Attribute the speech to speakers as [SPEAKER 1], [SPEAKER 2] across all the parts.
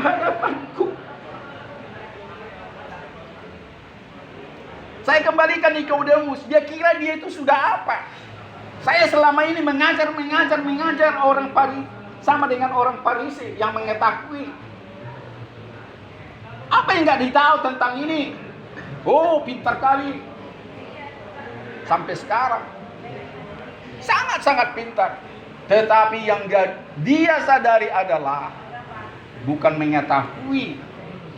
[SPEAKER 1] hadapanku. Saya kembalikan Nikodemus, dia kira dia itu sudah apa? Saya selama ini mengajar orang Farisi sama dengan orang Farisi yang mengetahui. Apa yang nggak ditahu tentang ini? Oh, pintar kali. Sampai sekarang sangat-sangat pintar. Tetapi yang dia sadari adalah bukan mengetahui,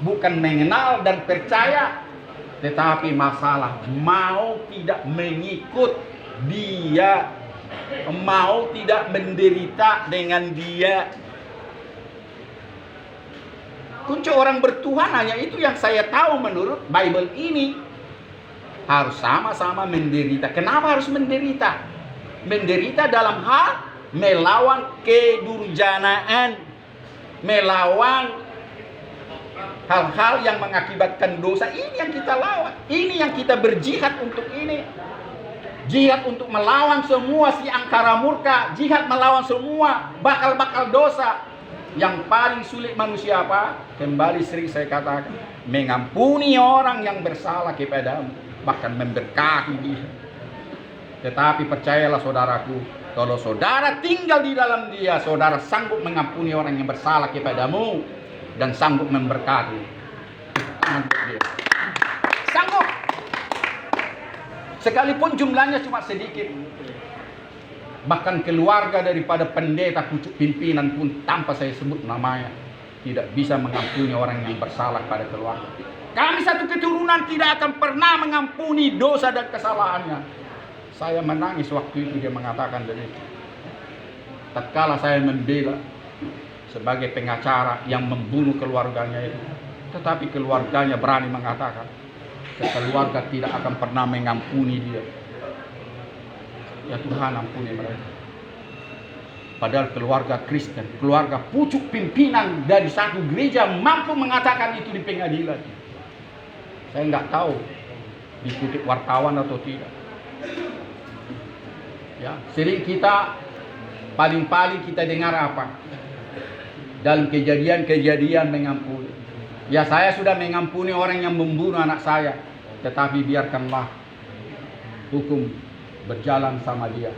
[SPEAKER 1] bukan mengenal dan percaya, tetapi masalah mau tidak mengikut dia, mau tidak menderita dengan dia. Kunci orang bertuhan hanya itu yang saya tahu menurut Bible ini. Harus sama-sama menderita. Kenapa harus menderita? Menderita dalam hal melawan kedurjanaan, melawan hal-hal yang mengakibatkan dosa. Ini yang kita lawan. Ini yang kita berjihad untuk ini. Jihad untuk melawan semua si angkara murka. Jihad melawan semua bakal-bakal dosa. Yang paling sulit manusia apa? Kembali sering saya katakan, mengampuni orang yang bersalah kepadamu, bahkan memberkati dia. Tetapi percayalah saudaraku, kalau saudara tinggal di dalam dia, saudara sanggup mengampuni orang yang bersalah kepadamu dan sanggup memberkati. Sanggup. Sekalipun jumlahnya cuma sedikit. Bahkan keluarga daripada pendeta pucuk pimpinan pun tanpa saya sebut namanya tidak bisa mengampuni orang yang bersalah pada keluarga. Kami satu keturunan tidak akan pernah mengampuni dosa dan kesalahannya. Saya menangis waktu itu dia mengatakan demikian. Tatkala saya membela sebagai pengacara yang membunuh keluarganya itu, tetapi keluarganya berani mengatakan keluarga tidak akan pernah mengampuni dia. Ya Tuhan, ampuni mereka. Padahal keluarga Kristen, keluarga pucuk pimpinan dari satu gereja mampu mengatakan itu di pengadilan. Saya nggak tahu dikutip wartawan atau tidak. Ya, sering kita paling-paling kita dengar apa? Dalam kejadian-kejadian mengampuni. Ya, saya sudah mengampuni orang yang membunuh anak saya, tetapi biarkanlah hukum berjalan sama dia.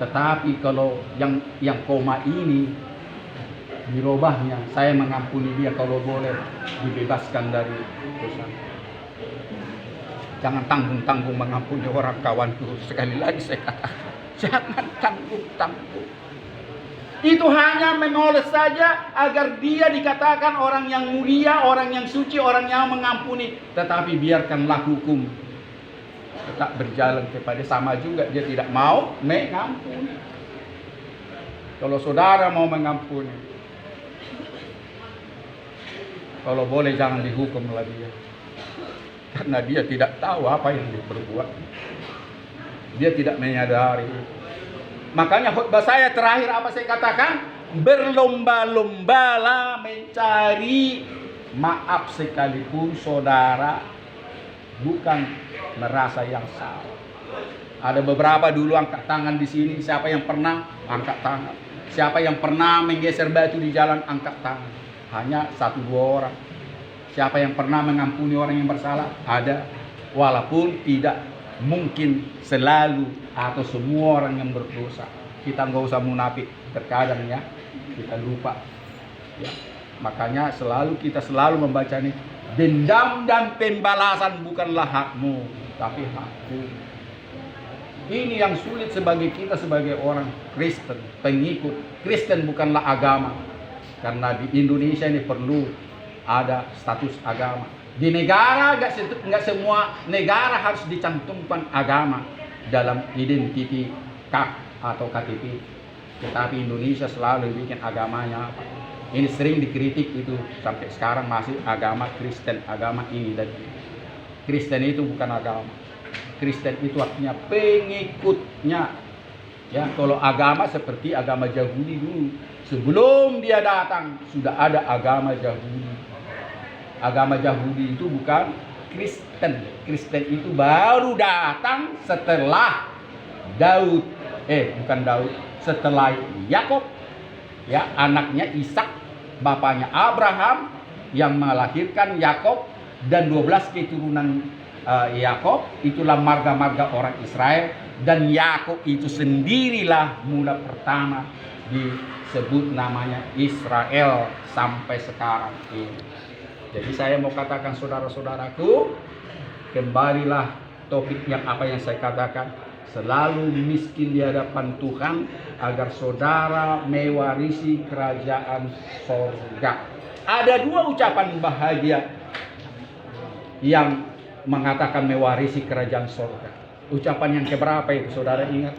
[SPEAKER 1] Tetapi kalau yang koma ini dirubahnya, saya mengampuni dia kalau boleh dibebaskan dari dosa. Jangan tanggung-tanggung mengampuni orang kawanku. Sekali lagi saya katakan, jangan tanggung-tanggung. Itu hanya memoles saja agar dia dikatakan orang yang mulia, orang yang suci, orang yang mengampuni. Tetapi biarkanlah hukum tetap berjalan kepada sama juga dia tidak mau mengampuni. Kalau saudara mau mengampuni, kalau boleh jangan dihukumlah dia, karena dia tidak tahu apa yang dia berbuat. Dia tidak menyadari. Makanya khutbah saya terakhir apa saya katakan? Berlomba-lombalah mencari maaf sekalipun saudara bukan merasa yang salah. Ada beberapa dulu angkat tangan di sini. Siapa yang pernah angkat tangan? Siapa yang pernah menggeser batu di jalan angkat tangan? Hanya 1-2 orang. Siapa yang pernah mengampuni orang yang bersalah? Ada. Walaupun tidak mungkin selalu atau semua orang yang berdosa. Kita nggak usah munafik. Terkadang ya kita lupa. Ya. Makanya kita selalu membaca ini. Dendam dan pembalasan bukanlah hakmu, tapi hakku. Ini yang sulit sebagai kita sebagai orang Kristen, pengikut. Kristen bukanlah agama. Karena di Indonesia ini perlu ada status agama. Di negara nggak semua negara harus dicantumkan agama dalam identiti KAK atau KTP. Tetapi Indonesia selalu bikin agamanya apa? Ini sering dikritik itu sampai sekarang masih agama Kristen, agama ini dan ini. Kristen itu bukan agama. Kristen itu artinya pengikutnya. Ya, kalau agama seperti agama Yahudi dulu, sebelum dia datang sudah ada agama Yahudi. Agama Yahudi itu bukan Kristen. Kristen itu baru datang setelah setelah Yakub, ya anaknya Ishak bapaknya Abraham yang melahirkan Yakob dan 12 keturunan Yakob, itulah marga-marga orang Israel, dan Yakob itu sendirilah mula pertama disebut namanya Israel sampai sekarang ini. Jadi saya mau katakan saudara-saudaraku, kembalilah topik yang apa yang saya katakan, selalu miskin di hadapan Tuhan agar saudara mewarisi kerajaan sorga. Ada dua ucapan bahagia yang mengatakan mewarisi kerajaan sorga. Ucapan yang keberapa itu saudara ingat?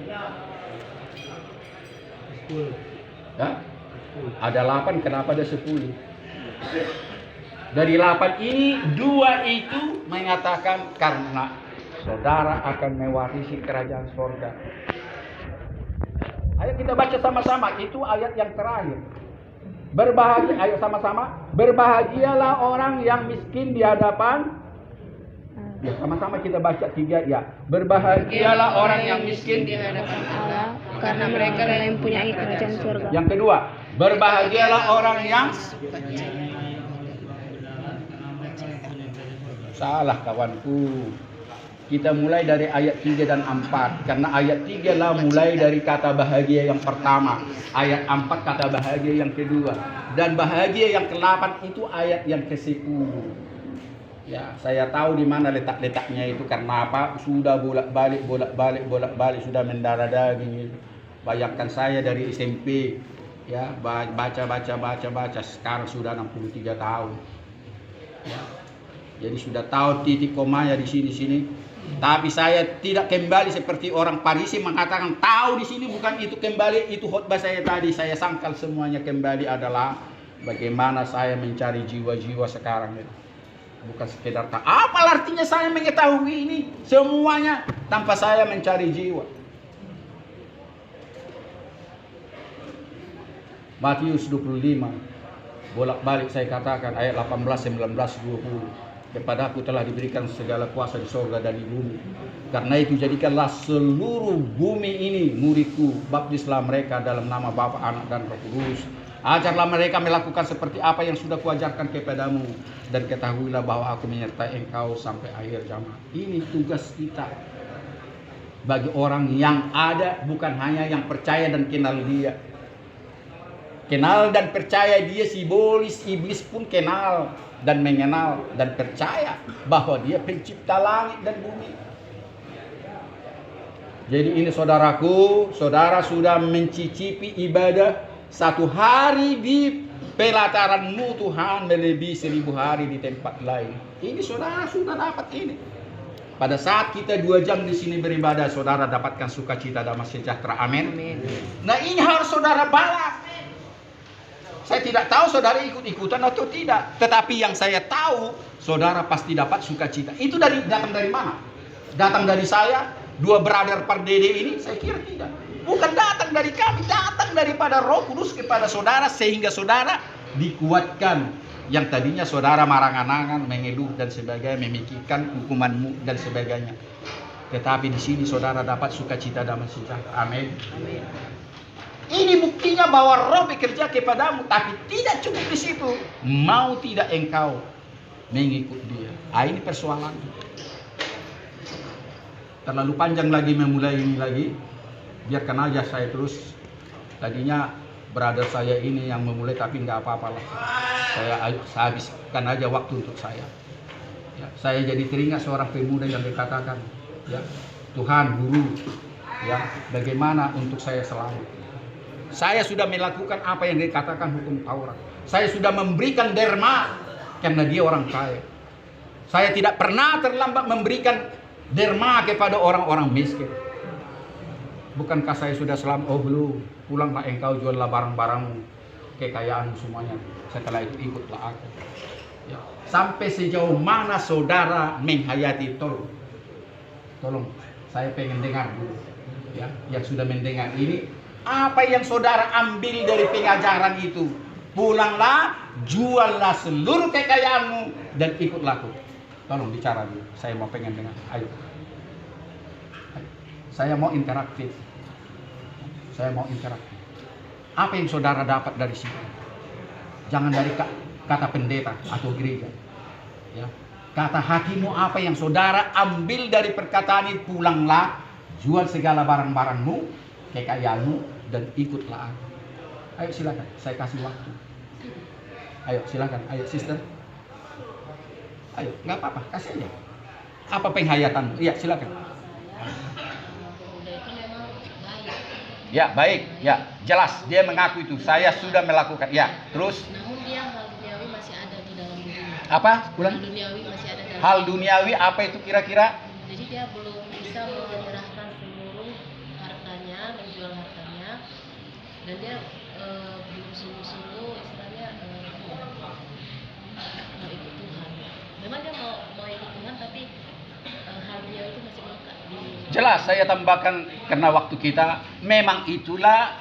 [SPEAKER 1] Ya? Ada 8, kenapa ada 10? Dari 8 ini, 2 itu mengatakan karena saudara akan mewarisi kerajaan sorga. Ayo kita baca sama-sama, itu ayat yang terakhir. Berbahagia, ayo sama-sama. Berbahagialah orang yang miskin di hadapan. Ya, sama-sama kita baca 3 ya. Berbahagialah orang yang miskin
[SPEAKER 2] di hadapan Allah, karena mereka yang mempunyai kerajaan surga.
[SPEAKER 1] Yang kedua, berbahagialah orang yang salah kawanku. Kita mulai dari ayat 3 dan 4. Karena ayat 3 lah mulai dari kata bahagia yang pertama. Ayat 4 kata bahagia yang kedua. Dan bahagia yang ke-8 itu ayat yang ke-10. Ya, saya tahu di mana letak-letaknya itu, karena apa? Sudah bolak-balik sudah mendarah daging. Bayangkan saya dari SMP, ya, baca. Sekarang sudah 63 tahun. Ya. Jadi sudah tahu titik komanya di sini. Tapi saya tidak kembali seperti orang Parisi mengatakan tahu di sini, bukan itu kembali, itu khotbah saya tadi. Saya sangkal semuanya kembali adalah bagaimana saya mencari jiwa-jiwa sekarang itu. Bukan sekedar tahu. Apa artinya saya mengetahui ini semuanya tanpa saya mencari jiwa? Matius 25. Bolak-balik saya katakan ayat 18, 19, 20. Kepadaku telah diberikan segala kuasa di sorga dan di bumi. Karena itu jadikanlah seluruh bumi ini muridku, baptislah mereka dalam nama Bapa, Anak dan Roh Kudus. Ajarlah mereka melakukan seperti apa yang sudah kuajarkan kepadamu, dan ketahuilah bahwa aku menyertai engkau sampai akhir zaman. Ini tugas kita bagi orang yang ada, bukan hanya yang percaya dan kenal dia. Kenal dan percaya dia, simbolis iblis pun kenal dan mengenal dan percaya bahwa dia pencipta langit dan bumi. Jadi ini saudaraku, saudara sudah mencicipi ibadah 1 hari di pelataranmu Tuhan melebihi 1000 hari di tempat lain. Ini saudara sudah dapat ini. Pada saat kita 2 jam di sini beribadah, saudara dapatkan sukacita, damai sejahtera. Amin. Nah ini harus saudara balas. Saya tidak tahu saudara ikut-ikutan atau tidak, tetapi yang saya tahu saudara pasti dapat sukacita. Itu datang dari mana? Datang dari saya, 2 brother Pardede ini? Saya kira tidak. Bukan datang dari kami, datang daripada Roh Kudus kepada saudara sehingga saudara dikuatkan. Yang tadinya saudara marang-anangan, mengeluh dan sebagainya, memikirkan hukumanmu dan sebagainya. Tetapi di sini saudara dapat sukacita damai sejahtera. Amin. Ini buktinya bahwa Roh bekerja kepadamu, tapi tidak cukup di situ. Mau tidak engkau mengikut Dia? Ini persoalan. Terlalu panjang lagi memulai ini lagi. Biarkan aja saya terus. Tadinya brother saya ini yang memulai, tapi nggak apa-apalah. Saya habiskan aja waktu untuk saya. Ya, saya jadi teringat seorang pemuda yang dikatakan, ya, Tuhan guru, ya, bagaimana untuk saya selamat? Saya sudah melakukan apa yang dikatakan hukum Taurat. Saya sudah memberikan derma karena dia orang kaya. Saya tidak pernah terlambat memberikan derma kepada orang-orang miskin. Bukankah saya sudah selamat? Oh belum. Pulanglah engkau, juallah barang-barangmu, kekayaanmu semuanya. Setelah itu ikutlah aku. Ya. Sampai sejauh mana saudara menghayati, tolong saya pengen dengar dulu. Ya, yang sudah mendengar ini, apa yang saudara ambil dari pengajaran itu? Pulanglah, juallah seluruh kekayaanmu dan ikutlah aku. Tolong bicara dulu. Saya mau pengen dengar. Ayo. Saya mau interaktif. Apa yang saudara dapat dari sini? Jangan dari kata pendeta atau gereja. Ya. Kata hatimu apa yang saudara ambil dari perkataan itu, pulanglah, jual segala barang-barangmu, kekayaanmu, dan ikutlah aku. Ayo silakan, saya kasih waktu. Ayo silakan, ayo sister. Ayo, nggak apa-apa, kasih aja. Apa penghayatanmu? Iya, silakan. Ya, baik. Ya, jelas. Dia mengaku itu. Saya sudah melakukan. Ya, terus.
[SPEAKER 3] Namun dia hal duniawi masih ada di dalam dirinya.
[SPEAKER 1] Apa? Ulang.
[SPEAKER 3] Hal duniawi masih ada dalam
[SPEAKER 1] Hal duniawi apa itu kira-kira?
[SPEAKER 3] Jadi dia belum bisa menyerahkan seluruh hartanya, menjual hartanya, dan dia belum sungguh-sungguh istilahnya mau ikut Tuhan. Memang dia mau ikut Tuhan, tapi hal duniawi itu masih melekat di.
[SPEAKER 1] Jelas, saya tambahkan karena waktu kita. Memang itulah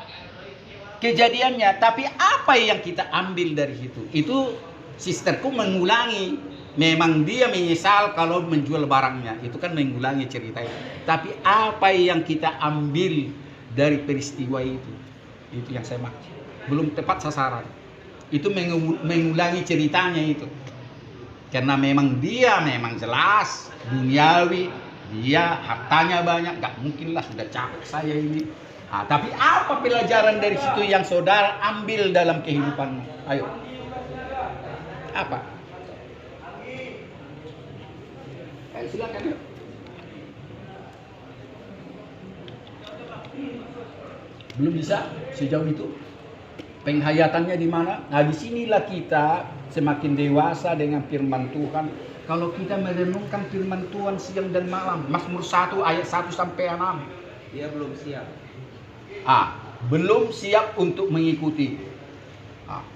[SPEAKER 1] kejadiannya. Tapi apa yang kita ambil dari situ? Itu sisterku mengulangi. Memang dia menyesal kalau menjual barangnya. Itu kan mengulangi cerita itu. Tapi apa yang kita ambil dari peristiwa itu? Itu yang saya maksud. Belum tepat sasaran. Itu mengulangi ceritanya itu. Karena memang dia memang jelas duniawi. Dia hartanya banyak. Gak mungkin lah, sudah capek saya ini. Tapi apa pelajaran dari situ yang saudara ambil dalam kehidupanmu? Ayo. Apa? Ayo silakan. Belum bisa sejauh itu. Penghayatannya di mana? Nah, disinilah kita semakin dewasa dengan firman Tuhan. Kalau kita merenungkan firman Tuhan siang dan malam, Mazmur 1 ayat 1 sampai 6.
[SPEAKER 4] Dia belum siap.
[SPEAKER 1] Belum siap untuk mengikuti.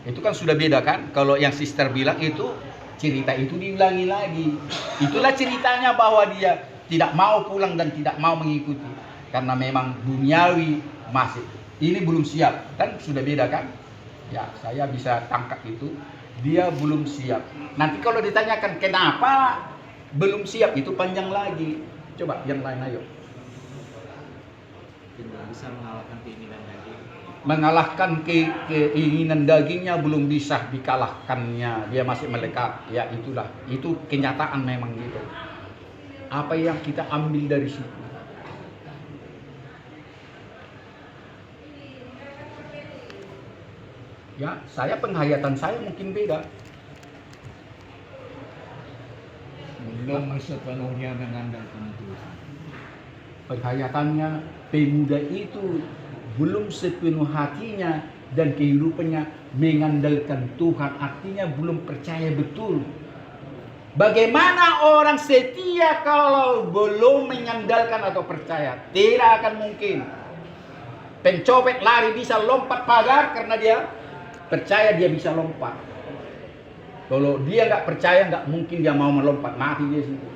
[SPEAKER 1] Itu kan sudah beda kan? Kalau yang sister bilang itu cerita itu diulangi lagi. Itulah ceritanya bahwa dia tidak mau pulang dan tidak mau mengikuti karena memang duniawi masih. Ini belum siap, kan sudah beda kan? Ya, saya bisa tangkap itu. Dia belum siap. Nanti kalau ditanyakan kenapa belum siap, itu panjang lagi. Coba yang lain ayo.
[SPEAKER 4] Tidak bisa mengalahkan keinginan daging.
[SPEAKER 1] Mengalahkan keinginan dagingnya belum bisa dikalahkannya. Dia masih melekat. Ya itulah. Itu kenyataan memang gitu. Apa yang kita ambil dari situ? Ya, saya penghayatan saya mungkin beda.
[SPEAKER 4] Belum sepenuhnya mengandalkan Tuhan.
[SPEAKER 1] Penghayatannya pemuda itu belum sepenuh hatinya dan kehidupannya mengandalkan Tuhan, artinya belum percaya betul. Bagaimana orang setia kalau belum mengandalkan atau percaya? Tidak akan mungkin. Pencopet lari bisa lompat pagar karena dia percaya dia bisa lompat. Kalau dia nggak percaya, nggak mungkin dia mau melompat, mati dia situ.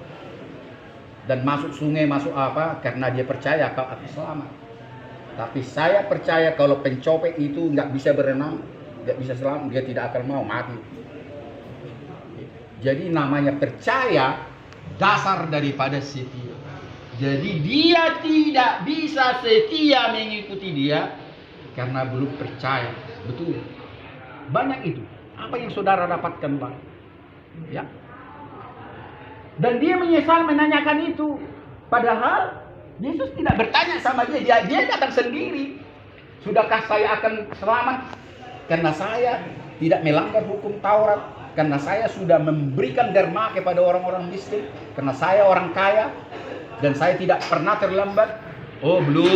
[SPEAKER 1] Dan masuk sungai, masuk apa? Karena dia percaya kau akan selamat. Tapi saya percaya kalau pencopet itu nggak bisa berenang, nggak bisa selamat, dia tidak akan mau mati. Jadi namanya percaya dasar daripada setia. Jadi dia tidak bisa setia mengikuti dia karena belum percaya. Betul. Banyak itu. Apa yang saudara dapatkan, Pak? Ya. Dan dia menyesal menanyakan itu. Padahal Yesus tidak bertanya sama dia. Dia datang sendiri. Sudahkah saya akan selamat? Karena saya tidak melanggar hukum Taurat. Karena saya sudah memberikan derma kepada orang-orang miskin. Karena saya orang kaya. Dan saya tidak pernah terlambat. Oh, belum.